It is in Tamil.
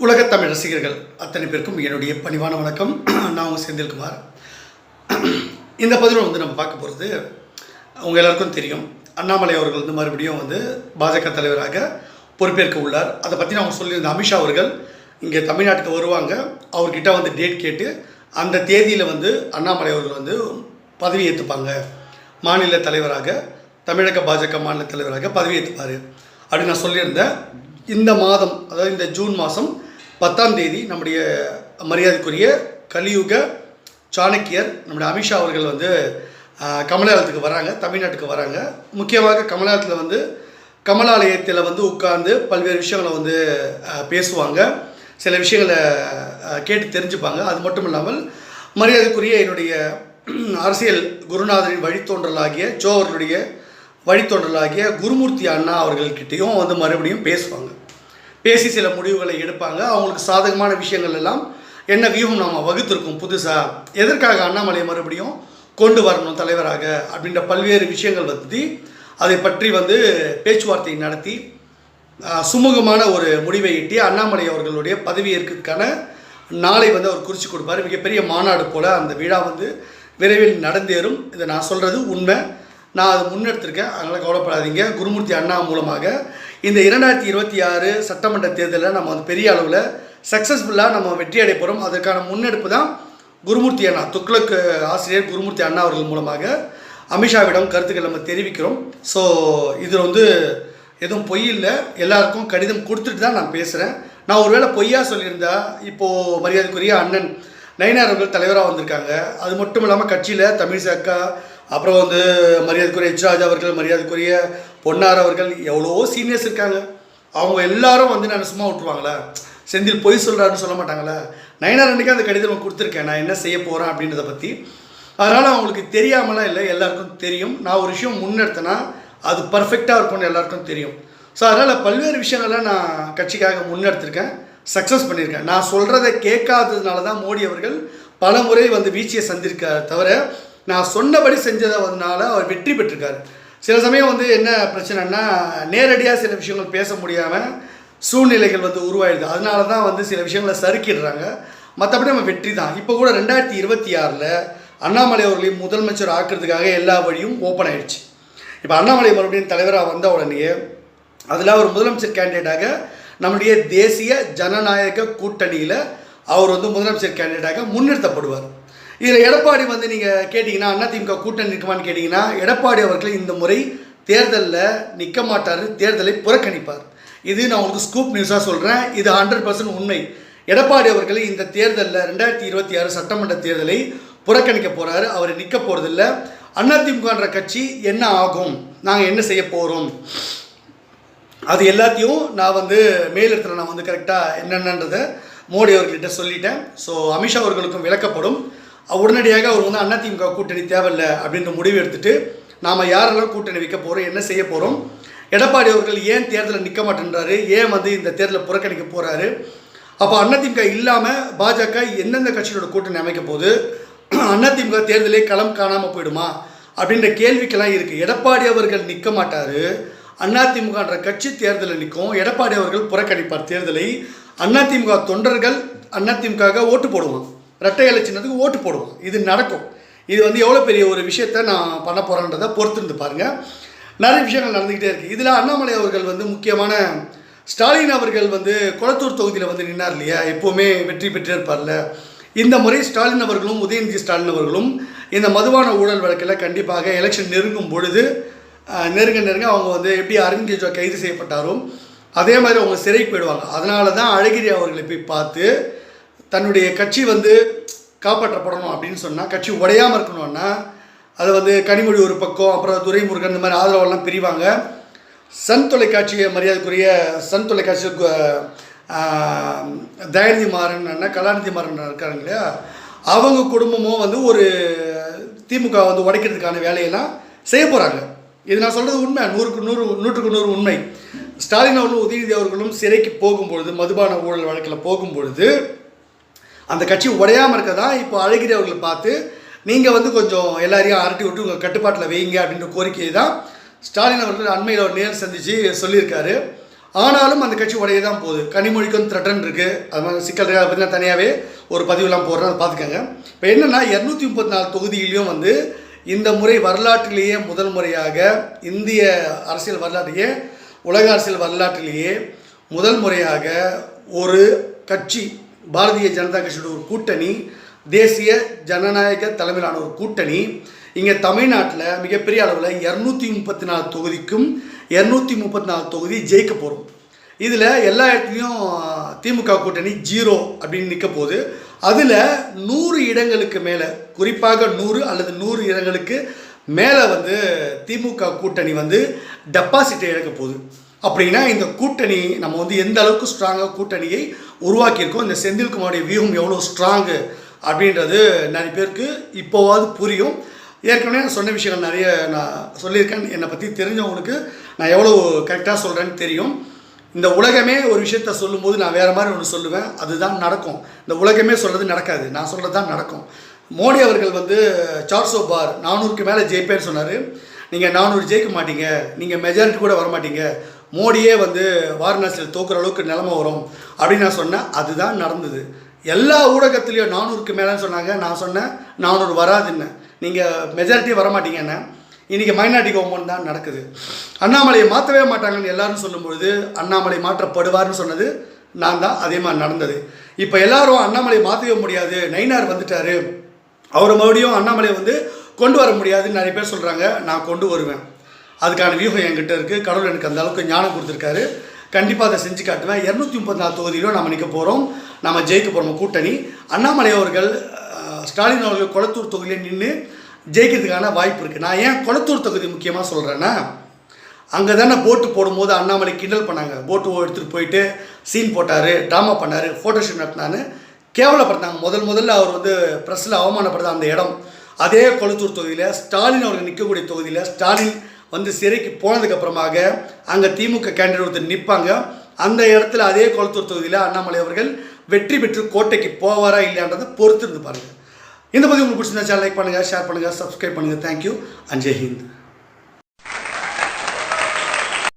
உலகத் தமிழ் ரசிகர்கள் அத்தனை பேருக்கும் என்னுடைய பணிவான வணக்கம். நான் உங்கள் செந்தில்குமார். இந்த பதிவில் நம்ம பார்க்க போகிறது, அவங்க எல்லாருக்கும் தெரியும், அண்ணாமலை அவர்கள் மறுபடியும் பாஜக தலைவராக பொறுப்பேற்க உள்ளார். அதை பற்றி நான் சொல்லியிருந்த அமித்ஷா அவர்கள் இங்கே தமிழ்நாட்டுக்கு வருவாங்க. அவர்கிட்ட டேட் கேட்டு அந்த தேதியில் அண்ணாமலை அவர்கள் பதவி ஏற்றுப்பாங்க. மாநில தலைவராக, தமிழக பாஜக மாநில தலைவராக பதவி ஏற்றுப்பார் அப்படின்னு நான் சொல்லியிருந்தேன். இந்த மாதம், அதாவது இந்த ஜூன் மாதம் 10ஆம் தேதி நம்முடைய மரியாதைக்குரிய கலியுக சாணக்கியர் நம்முடைய அமித்ஷா அவர்கள் கமலாலயத்துக்கு வராங்க, தமிழ்நாட்டுக்கு வராங்க. முக்கியமாக கமலாலயத்தில் கமலாலயத்தில் உட்கார்ந்து பல்வேறு விஷயங்களை பேசுவாங்க, சில விஷயங்களை கேட்டு தெரிஞ்சுப்பாங்க. அது மட்டும் இல்லாமல் மரியாதைக்குரிய என்னுடைய அரசியல் குருநாதரின் வழித்தோன்றலாகிய ஜோ அவர்களுடைய வழித்தோன்றலாகிய குருமூர்த்தி அண்ணா அவர்கள்கிட்டையும் மறுபடியும் பேசுவாங்க. பேசி சில முடிவுகளை எடுப்பாங்க. அவங்களுக்கு சாதகமான விஷயங்கள் எல்லாம் என்ன வியூகம் நாம் வகுத்திருக்கோம் புதுசாக, எதற்காக அண்ணாமலை மறுபடியும் கொண்டு வரணும் தலைவராக அப்படின்ற பல்வேறு விஷயங்கள் அதை பற்றி பேச்சுவார்த்தை நடத்தி சுமூகமான ஒரு முடிவை எட்டி அண்ணாமலை அவர்களுடைய பதவி ஏற்கிறதுக்கான நாளை அவர் குறித்து கொடுப்பார். மிகப்பெரிய மாநாடு போல் அந்த விழா விரைவில் நடந்தேறும். இதை நான் சொல்கிறது உண்மை, நான் அதை முன்னெடுத்திருக்கேன், அதனால் கவலைப்படாதீங்க. குருமூர்த்தி அண்ணா மூலமாக இந்த 2026 சட்டமன்ற தேர்தலில் நம்ம பெரிய அளவில் சக்ஸஸ்ஃபுல்லாக நம்ம வெற்றி அடைய போகிறோம். அதற்கான முன்னெடுப்பு தான் குருமூர்த்தி அண்ணா, துக்ளக் ஆசிரியர் குருமூர்த்தி அண்ணா அவர்கள் மூலமாக அமித்ஷாவிடம் கருத்துக்கள் நம்ம தெரிவிக்கிறோம். ஸோ இதில் எதுவும் பொய் இல்லை, எல்லாருக்கும் கடிதம் கொடுத்துட்டு தான் நான் பேசுகிறேன். நான் ஒருவேளை பொய்யா சொல்லியிருந்தா, இப்போது மரியாதைக்குரிய அண்ணன் நயினார் அவர்கள் தலைவராக வந்திருக்காங்க. அது மட்டும் இல்லாமல் கட்சியில் தமிழிசை அக்கா, அப்புறம் மரியாதைக்குரிய எச் ராஜா அவர்கள், மரியாதைக்குரிய பொன்னார் அவர்கள், எவ்வளோ சீனியர்ஸ் இருக்காங்க. அவங்க எல்லாரும் நான் சும்மா விட்டுருவாங்களா? செந்தில் பொய் சொல்கிறாருன்னு சொல்ல மாட்டாங்களா? நயினார் அன்றைக்கி அந்த கடிதம் கொடுத்துருக்கேன், நான் என்ன செய்ய போகிறேன் அப்படின்றத பற்றி. அதனால் அவங்களுக்கு தெரியாமலாம் இல்லை, எல்லாருக்கும் தெரியும். நான் ஒரு விஷயம் முன்னெடுத்தேன்னா அது பர்ஃபெக்டாக இருக்கும்னு எல்லாருக்கும் தெரியும். ஸோ அதனால் பல்வேறு விஷயங்கள்லாம் நான் கட்சிக்காக முன்னெடுத்திருக்கேன், சக்ஸஸ் பண்ணியிருக்கேன். நான் சொல்கிறத கேட்காததுனால தான் மோடி அவர்கள் பல முறை வீழ்ச்சியை சந்திருக்கார். தவிர நான் சொன்னபடி செஞ்சதுனால அவர் வெற்றி பெற்றிருக்கார். சில சமயம் என்ன பிரச்சனைன்னா, நேரடியாக சில விஷயங்கள் பேச முடியாமல் சூழ்நிலைகள் உருவாயிடுது. அதனால தான் சில விஷயங்களை சறுக்கிடுறாங்க. மற்றபடி நம்ம வெற்றி தான். இப்போ கூட 2026 அண்ணாமலை அவர்களையும் முதலமைச்சர் ஆக்கிறதுக்காக எல்லா வழியும் ஓப்பன் ஆகிடுச்சு. இப்போ அண்ணாமலை மறுபடியும் தலைவராக வந்த உடனே அதில் ஒரு முதலமைச்சர் கேண்டிடேட்டாக நம்முடைய தேசிய ஜனநாயக கூட்டணியில் அவர் முதலமைச்சர் கேண்டிடேட்டாக முன்னிறுத்தப்படுவார். இதில் எடப்பாடி நீங்கள் கேட்டிங்கன்னா, அதிமுக கூட்டணி நிற்குமான்னு கேட்டிங்கன்னா, எடப்பாடி அவர்கள் இந்த முறை தேர்தலில் நிற்க மாட்டார், தேர்தலை புறக்கணிப்பார். இது நான் உங்களுக்கு ஸ்கூப் நியூஸாக சொல்கிறேன். இது 100% உண்மை. எடப்பாடி அவர்கள் இந்த தேர்தலில் 2026 சட்டமன்ற தேர்தலை புறக்கணிக்க போகிறாரு. அவர் நிற்க போகிறதில்ல. அதிமுகன்ற கட்சி என்ன ஆகும், நாங்கள் என்ன செய்ய போகிறோம், அது எல்லாத்தையும் நான் மேலிடத்தில் நான் கரெக்டாக என்னென்னன்றதை மோடி அவர்கிட்ட சொல்லிட்டேன். ஸோ அமித்ஷா அவர்களுக்கும் விளக்கப்படும். உடனடியாக அவர் அதிமுக கூட்டணி தேவையில்லை அப்படின்ற முடிவு எடுத்துகிட்டு நாம் யாரெல்லாம் கூட்டணி வைக்க போகிறோம், என்ன செய்ய போகிறோம், எடப்பாடி அவர்கள் ஏன் தேர்தலில் நிற்க மாட்டேன்றாரு, ஏன் இந்த தேர்தலை புறக்கணிக்க போகிறாரு, அப்போ அதிமுக இல்லாமல் பாஜக எந்தெந்த கட்சியோட கூட்டணி அமைக்க போகுது, அதிமுக தேர்தலே களம் காணாமல் போயிடுமா அப்படின்ற கேள்விக்கெல்லாம் இருக்குது. எடப்பாடி அவர்கள் நிற்க மாட்டார், அதிமுகன்ற கட்சி தேர்தலில் நிற்கும். எடப்பாடி அவர்கள் புறக்கணிப்பார் தேர்தலை. அதிமுக தொண்டர்கள் அதிமுக ஓட்டு போடுவான், இரட்டை இலை சின்னத்துக்கு ஓட்டு போடுவோம். இது நடக்கும். இது எவ்வளோ பெரிய ஒரு விஷயத்தை நான் பண்ண போகிறேன்றதை பொறுத்திருந்து பாருங்கள். நிறைய விஷயங்கள் நடந்துக்கிட்டே இருக்குது. இதில் அண்ணாமலை அவர்கள் முக்கியமான ஸ்டாலின் அவர்கள் கொளத்தூர் தொகுதியில் நின்னார் இல்லையா, எப்போவுமே வெற்றி பெற்றே இருப்பார்ல. இந்த முறை ஸ்டாலின் அவர்களும் உதயநிதி ஸ்டாலின் அவர்களும் இந்த மதுபான ஊழல் வழக்கில் கண்டிப்பாக எலெக்ஷன் நெருங்கும் பொழுது நெருங்க அவங்க எப்படி அரவிந்த் கெஜ்ரிவால் கைது செய்யப்பட்டாரோ அதே மாதிரி அவங்க சிறைக்கு போயிடுவாங்க. அதனால தான் அழகிரி அவர்களை போய் பார்த்து தன்னுடைய கட்சி காப்பாற்றப்படணும் அப்படின்னு சொன்னால், கட்சி உடையாமல் இருக்கணும்னா அதை கனிமொழி ஒரு பக்கம், அப்புறம் துரைமுருகன் இந்த மாதிரி ஆதரவெல்லாம் பிரிவாங்க. சன் தொலைக்காட்சியை மரியாதைக்குரிய சன் தொலைக்காட்சி தயாநிதி மாறன் கலாநிதி மாறன் இருக்காங்க இல்லையா, அவங்க குடும்பமும் ஒரு திமுக உடைக்கிறதுக்கான வேலையெல்லாம் செய்ய போகிறாங்க. இது நான் சொல்கிறது உண்மை, 100க்கு 100 உண்மை. ஸ்டாலின் அவர்களும் உதயநிதி அவர்களும் சிறைக்கு போகும்பொழுது, மதுபான ஊழல் வழக்கில் போகும்பொழுது அந்த கட்சி உடையாமல் இருக்க தான் இப்போ அழகிரி அவர்களை பார்த்து நீங்கள் கொஞ்சம் எல்லாரையும் அரட்டி விட்டு உங்கள் கட்டுப்பாட்டில் வைங்க அப்படின்ற கோரிக்கையை தான் ஸ்டாலின் அவர்கள் அண்மையில் ஒரு நேர் சந்தித்து சொல்லியிருக்காரு. ஆனாலும் அந்த கட்சி உடைய தான் போகுது. கனிமொழிக்கும் த்ரெட்டன் இருக்குது. அது மாதிரி சிக்கல் இருக்குது. அதை பற்றினா தனியாகவே ஒரு பதிவுலாம் போடுறேன், அதை பார்த்துக்கங்க. இப்போ என்னென்னா 234 தொகுதியிலையும் வந்து இந்த முறை வரலாற்றிலேயே முதல் முறையாக இந்திய அரசியல் வரலாற்றிலேயே உலக அரசியல் வரலாற்றிலேயே முதல் முறையாக ஒரு கட்சி பாரதிய ஜனதா கட்சியோட ஒரு கூட்டணி, தேசிய ஜனநாயக தலைமையிலான ஒரு கூட்டணி இங்கே தமிழ்நாட்டில் மிகப்பெரிய அளவில் 234 தொகுதிக்கும் 234 தொகுதி ஜெயிக்க போகிறோம். இதில் எல்லா இடத்துலையும் திமுக கூட்டணி 0 அப்படின்னு நிற்க போகுது. அதில் 100 இடங்களுக்கு மேலே, குறிப்பாக 100 அல்லது 100 இடங்களுக்கு மேலே வந்து திமுக கூட்டணி வந்து டெபாசிட்டை இழக்க போகுது. அப்படின்னா இந்த கூட்டணி நம்ம வந்து எந்த அளவுக்கு ஸ்ட்ராங்காக கூட்டணியை உருவாக்கியிருக்கோம், இந்த செந்தில்குமாருடைய வியூகம் எவ்வளோ ஸ்ட்ராங்கு அப்படின்றது நிறைய பேருக்கு இப்போவாது புரியும். ஏற்கனவே நான் சொன்ன விஷயங்கள் நிறைய நான் சொல்லியிருக்கேன். என்னை பற்றி தெரிஞ்சவங்களுக்கு நான் எவ்வளோ கரெக்டாக சொல்கிறேன்னு தெரியும். இந்த உலகமே ஒரு விஷயத்த சொல்லும்போது நான் வேறு மாதிரி ஒன்று சொல்லுவேன், அதுதான் நடக்கும். இந்த உலகமே சொல்கிறது நடக்காது, நான் சொல்கிறது தான் நடக்கும். மோடி அவர்கள் வந்து 400 பார் 400க்கு மேலே ஜெயிப்பேன்னு சொன்னார். நீங்கள் 400 ஜெயிக்க மாட்டீங்க, நீங்கள் மெஜாரிட்டி கூட வரமாட்டீங்க, மோடியே வந்து வாரணாசியில் தோக்குற அளவுக்கு நிலமை வரும் அப்படின்னு நான் சொன்னேன். அதுதான் நடந்தது. எல்லா ஊடகத்துலேயும் 400க்கு மேலேன்னு சொன்னாங்க. நான் சொன்னேன் 400 வராதுன்னு, நீங்கள் மெஜாரிட்டியே வரமாட்டீங்கன்னு. இன்றைக்கி மைனாரிட்டி கவர்மெண்ட் தான் நடக்குது. அண்ணாமலையை மாற்றவே மாட்டாங்கன்னு எல்லாரும் சொல்லும்பொழுது அண்ணாமலை மாற்றப்படுவார்னு சொன்னது நான் தான். அதே மாதிரி நடந்தது. இப்போ எல்லாரும் அண்ணாமலையை மாற்றவே முடியாது, நயினார் வந்துட்டார், அவரை மறுபடியும் அண்ணாமலையை வந்து கொண்டு வர முடியாதுன்னு நிறைய பேர் சொல்கிறாங்க. நான் கொண்டு வருவேன். அதுக்கான வியூகம் என்கிட்ட இருக்குது. கடவுள் எனக்கு அந்த அளவுக்கு ஞானம் கொடுத்துருக்காரு. கண்டிப்பாக அதை செஞ்சு காட்டுவேன். 234 தொகுதியிலும் நம்ம நிற்க போகிறோம், நம்ம ஜெயிக்க போகிறோம். கூட்டணி அண்ணாமலை அவர்கள் ஸ்டாலின் அவர்கள் கொளத்தூர் தொகுதியில் நின்று ஜெயிக்கிறதுக்கான வாய்ப்பு இருக்குது. நான் ஏன் கொளத்தூர் தொகுதி முக்கியமாக சொல்கிறேன்னா, அங்கே தானே போட்டு போடும்போது அண்ணாமலை கிண்டல் பண்ணாங்க. போட்டு எடுத்துகிட்டு போயிட்டு சீன் போட்டார், ட்ராமா பண்ணார், ஃபோட்டோஷூட் நடத்தினான்னு கேவலப்படுத்தாங்க. முதல்ல அவர் வந்து ப்ரெஸ்ஸில் அவமானப்படுத்த அந்த இடம் அதே கொளத்தூர் தொகுதியில் ஸ்டாலின் அவர்கள் நிற்கக்கூடிய தொகுதியில் ஸ்டாலின் வந்து சிறைக்கு போனதுக்கப்புறமாக அங்கே திமுக கேண்டிடேட் ஒருத்தர் நிற்பாங்க. அந்த இடத்துல அதே கொளத்தூர் தொகுதியில் அண்ணாமலை அவர்கள் வெற்றி பெற்று கோட்டைக்கு போவாரா இல்லையான்றதை பொறுத்து இருந்து பாருங்கள். இந்த பதிவு உங்களுக்கு பிடிச்சிருந்தா லைக் பண்ணுங்கள், ஷேர் பண்ணுங்கள், சப்ஸ்கிரைப் பண்ணுங்கள். Thank you and Jai Hind.